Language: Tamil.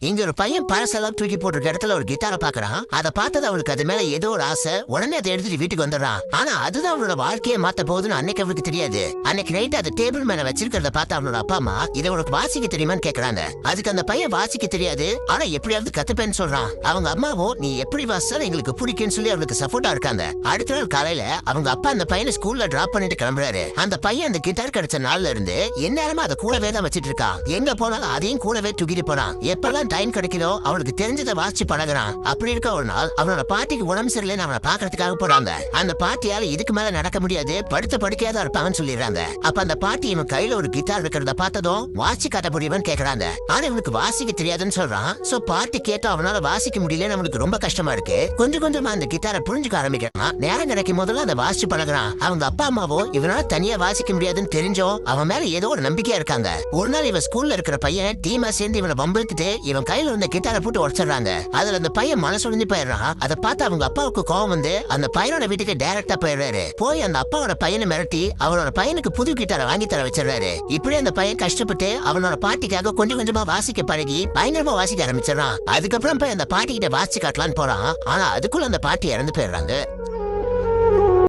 இங்க ஒரு பையன் பழசெல்லாம் தூக்கி போட்டிருக்க இடத்துல ஒரு கிட்டாரை பாக்குறான். அதை பார்த்தது அவனுக்கு அது மேல ஏதோ ஒரு ஆசை. உடனே அதை எடுத்துட்டு வீட்டுக்கு வந்துடுறான். ஆனா அதுதான் அவனோட வாழ்க்கையை மாத்த போகுதுன்னு அன்னைக்கு அவனுக்கு தெரியாது. அன்னைக்கு நைட் அதை டேபிள் மேல வச்சிருக்கிறத பார்த்து அவனோட அப்பா அம்மா இதை உனக்கு வாசிக்க தெரியுமான்னு கேக்குறாங்க. அதுக்கு அந்த பையன் வாசிக்க தெரியாது, ஆனா எப்படியாவது கத்துப்பேன்னு சொல்றான். அவங்க அம்மாவோ நீ எப்படி வாசிச்சாலும் எங்களுக்கு பிடிக்குன்னு சொல்லி அவனுக்கு சப்போர்ட்டா இருக்காங்க. அடுத்த நாள் காலையில அவங்க அப்பா அந்த பையனை ஸ்கூல்ல டிராப் பண்ணிட்டு கிளம்புறாரு. அந்த பையன் அந்த கிட்டார் கிடைச்ச நாள்ல இருந்து எந்நேரமா அதை கூடவே தான் வச்சிட்டு இருக்கான். எங்க போனாலும் அதையும் கூடவே தூக்கிட்டு போறான். எப்பெல்லாம் டைம் கிடைக்குதோ அவனுக்கு தெரிஞ்சதை வாசிச்சு பழகுறான். அப்படி இருக்க ஒரு நாள் அவனோட பாட்டிக்கு உடம்பு சரியில்லைன்னு அவனை பாக்குறதுக்காக போறாங்க. அந்த பாட்டியால இதுக்கு மேல நடக்க முடியாது, படுத்த படுக்கையா தான் இருப்பாங்கன்னு சொல்லிடுறாங்க. அப்ப அந்த பாட்டி இவன் கையில ஒரு கிட்டார் இருக்கிறத பார்த்ததும் வாசி காட்ட முடியுமான்னு கேக்குறாங்க. ஆனா இவனுக்கு வாசிக்க தெரியாதுன்னு சொல்றான். சோ பாட்டி கேட்டு அவனால வாசிக்க முடியலன்னு அவனுக்கு ரொம்ப கஷ்டமா இருக்கு. கொஞ்சம் கொஞ்சமா அந்த கிட்டாரை புரிஞ்சுக்க ஆரம்பிக்கிறான். நேரம் கிடைக்கும் போதெல்லாம் அதை வாசிச்சு பழகுறான். அவங்க அப்பா அம்மாவோ இவனால தனியா வாசிக்க முடியாதுன்னு தெரிஞ்சோ அவன் மேல ஏதோ ஒரு நம்பிக்கையா இருக்காங்க. ஒரு நாள் இவன் ஸ்கூல்ல இருக்கிற பையன் டீமா சேர்ந்து இவனை வம்பிழுத்துட்டு இவன் கையில இருந்த கிட்டாரை போட்டு உடச்சிடுறாங்க. அதுல அந்த பையன் மனசுடைஞ்சு போயிடுறான். அதை பார்த்து அவங்க அப்பாவுக்கு கோவம் வந்து அந்த பையனோட வீட்டுக்கு டைரக்டா போயிடுறாரு. போய் அந்த அப்பாவோட பையனை மிரட்டி அவனோட பையனுக்கு புது கிட்டாரை வாங்கி தர வச்சிடறாரு. இப்படி அந்த பையன் கஷ்டப்பட்டு அவனோட பாட்டிக்காக கொஞ்சம் கொஞ்சமா வாசிக்க பழகி பயங்கரமா வாசிக்க ஆரம்பிச்சிடறான். அதுக்கப்புறம் போய் அந்த பாட்டி கிட்ட வாசிச்சு காட்டலான்னு போறான். ஆனா அதுக்குள்ள அந்த பாட்டி இறந்து போயிடுறாங்க.